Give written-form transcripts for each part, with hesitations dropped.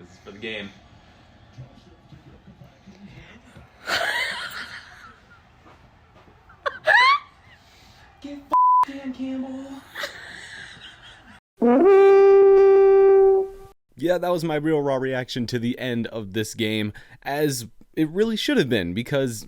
This is for the game. Get Dan Campbell. Yeah, that was my real raw reaction to the end of this game, as it really should have been, because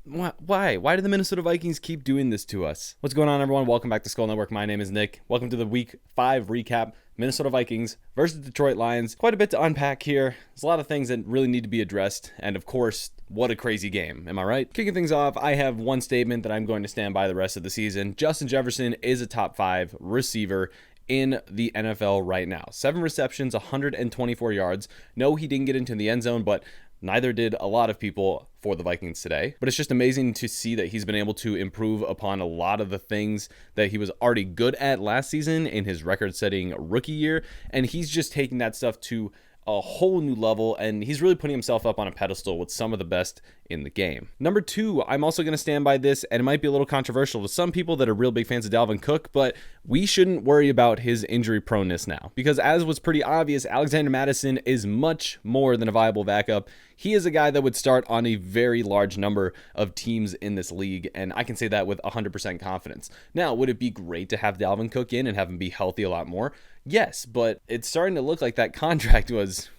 why? Why do the Minnesota Vikings keep doing this to us? What's going on, everyone? Welcome back to Skull Network. My name is Nick. Welcome to the Week 5 recap. Minnesota Vikings versus Detroit Lions. Quite a bit to unpack here. There's a lot of things that really need to be addressed, and of course, what a crazy game. Am I right? Kicking things off, I have one statement that I'm going to stand by the rest of the season. Justin Jefferson is a top 5 receiver in the NFL right now. 7 receptions, 124 yards. No, he didn't get into the end zone, but neither did a lot of people for the Vikings today. But it's just amazing to see that he's been able to improve upon a lot of the things that he was already good at last season in his record-setting rookie year. And he's just taking that stuff to a whole new level, and he's really putting himself up on a pedestal with some of the best in the game. Number 2, I'm also going to stand by this, and it might be a little controversial to some people that are real big fans of Dalvin Cook, but we shouldn't worry about his injury proneness now, because as was pretty obvious, Alexander Mattison is much more than a viable backup. He is a guy that would start on a very large number of teams in this league, and I can say that with 100% confidence. Now, would it be great to have Dalvin Cook in and have him be healthy a lot more? Yes, but it's starting to look like that contract was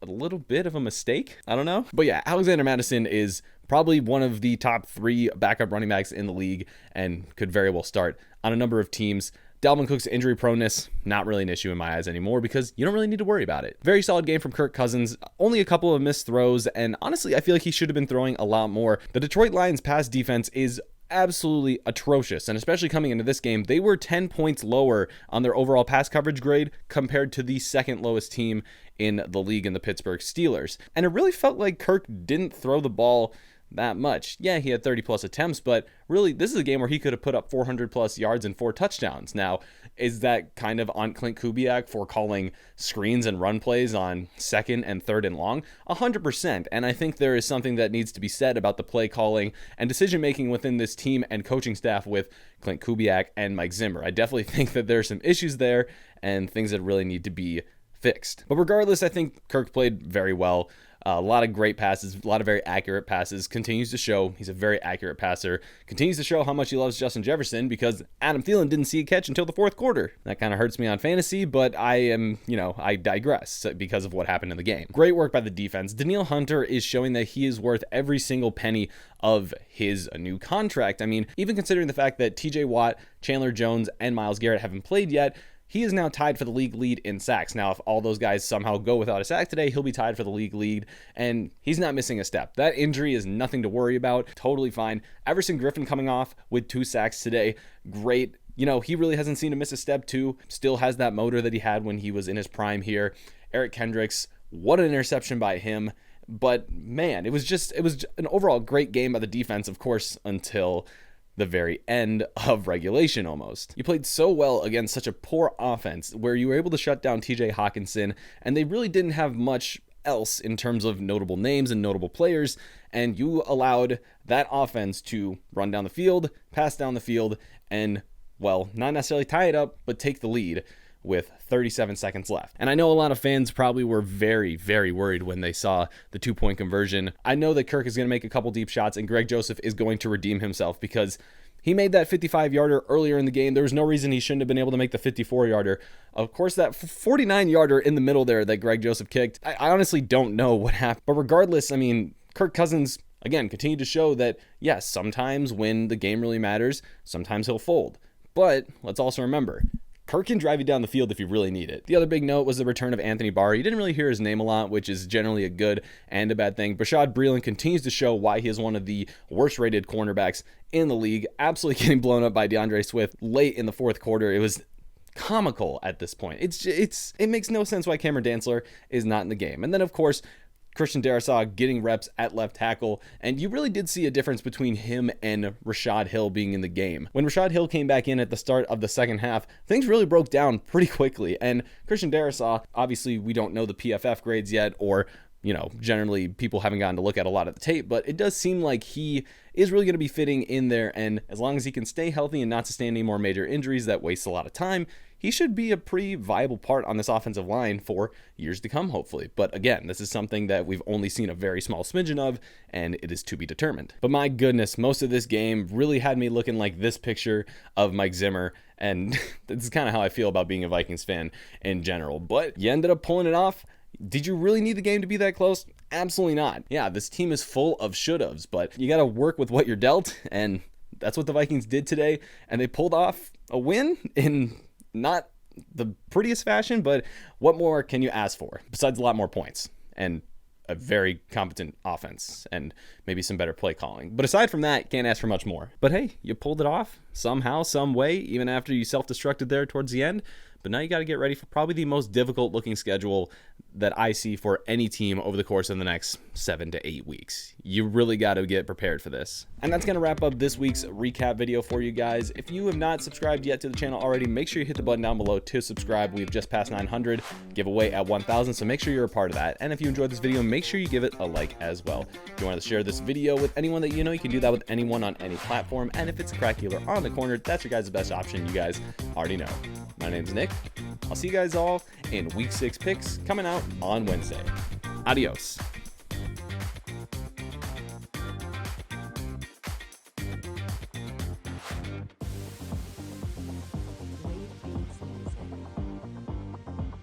a little bit of a mistake. I don't know. But yeah, Alexander Mattison is probably one of the top 3 backup running backs in the league and could very well start on a number of teams. Dalvin Cook's injury proneness, not really an issue in my eyes anymore because you don't really need to worry about it. Very solid game from Kirk Cousins, only a couple of missed throws, and honestly, I feel like he should have been throwing a lot more. The Detroit Lions pass defense is absolutely atrocious, and especially coming into this game, they were 10 points lower on their overall pass coverage grade compared to the second lowest team in the league in the Pittsburgh Steelers. And it really felt like Kirk didn't throw the ball that much. Yeah, he had 30 plus attempts, but really this is a game where he could have put up 400 plus yards and 4 touchdowns. Now, is that kind of on Clint Kubiak for calling screens and run plays on 2nd and 3rd and long? 100%. And I think there is something that needs to be said about the play calling and decision making within this team and coaching staff with Clint Kubiak and Mike Zimmer. I definitely think that there are some issues there and things that really need to be fixed. But regardless, I think Kirk played very well. A lot of great passes, a lot of very accurate passes. Continues to show he's a very accurate passer. Continues to show how much he loves Justin Jefferson because Adam Thielen didn't see a catch until the 4th quarter. That kind of hurts me on fantasy, but I digress because of what happened in the game. Great work by the defense. Danielle Hunter is showing that he is worth every single penny of his new contract. I mean, even considering the fact that TJ Watt, Chandler Jones, and Myles Garrett haven't played yet, he is now tied for the league lead in sacks. Now, if all those guys somehow go without a sack today, he'll be tied for the league lead, and he's not missing a step. That injury is nothing to worry about. Totally fine. Everson Griffin coming off with 2 sacks today. Great. He really hasn't seen to miss a step too. Still has that motor that he had when he was in his prime here. Eric Kendricks, what an interception by him. But man, it was an overall great game by the defense, of course, until the very end of regulation almost. You played so well against such a poor offense where you were able to shut down TJ Hawkinson, and they really didn't have much else in terms of notable names and notable players, and you allowed that offense to run down the field, pass down the field, and, well, not necessarily tie it up, but take the lead with 37 seconds left. And I know a lot of fans probably were very, very worried when they saw the 2-point conversion. I know that Kirk is going to make a couple deep shots and Greg Joseph is going to redeem himself because he made that 55-yarder earlier in the game. There was no reason he shouldn't have been able to make the 54-yarder. Of course, that 49-yarder in the middle there that Greg Joseph kicked, I honestly don't know what happened. But regardless, I mean, Kirk Cousins, again, continued to show that, yes, sometimes when the game really matters, sometimes he'll fold. But let's also remember, Kirk can drive you down the field if you really need it. The other big note was the return of Anthony Barr. You didn't really hear his name a lot, which is generally a good and a bad thing. Bashaud Breeland continues to show why he is one of the worst rated cornerbacks in the league. Absolutely getting blown up by DeAndre Swift late in the 4th quarter. It was comical at this point. It makes no sense why Cameron Dantzler is not in the game. And then, of course, Christian Darrisaw getting reps at left tackle, and you really did see a difference between him and Rashad Hill being in the game. When Rashad Hill came back in at the start of the second half, things really broke down pretty quickly, and Christian Darrisaw, obviously we don't know the PFF grades yet, or generally people haven't gotten to look at a lot of the tape, but it does seem like he is really going to be fitting in there, and as long as he can stay healthy and not sustain any more major injuries that waste a lot of time, he should be a pretty viable part on this offensive line for years to come, hopefully. But again, this is something that we've only seen a very small smidgen of, and it is to be determined. But my goodness, most of this game really had me looking like this picture of Mike Zimmer, and this is kind of how I feel about being a Vikings fan in general. But you ended up pulling it off. Did you really need the game to be that close? Absolutely not. Yeah, this team is full of should-haves, but you got to work with what you're dealt, and that's what the Vikings did today, and they pulled off a win in not the prettiest fashion, but what more can you ask for besides a lot more points and a very competent offense and maybe some better play calling? But aside from that, can't ask for much more. But hey, you pulled it off somehow, some way, even after you self-destructed there towards the end. But now you got to get ready for probably the most difficult looking schedule that I see for any team over the course of the next 7 to 8 weeks. You really got to get prepared for this. And that's going to wrap up this week's recap video for you guys. If you have not subscribed yet to the channel already, make sure you hit the button down below to subscribe. We've just passed 900, giveaway at 1,000, so make sure you're a part of that. And if you enjoyed this video, make sure you give it a like as well. If you want to share this video with anyone that you know, you can do that with anyone on any platform. And if it's Crackular on the corner, that's your guys' best option. You guys already know. My name's Nick. I'll see you guys all in week 6 picks coming out on Wednesday. Adios.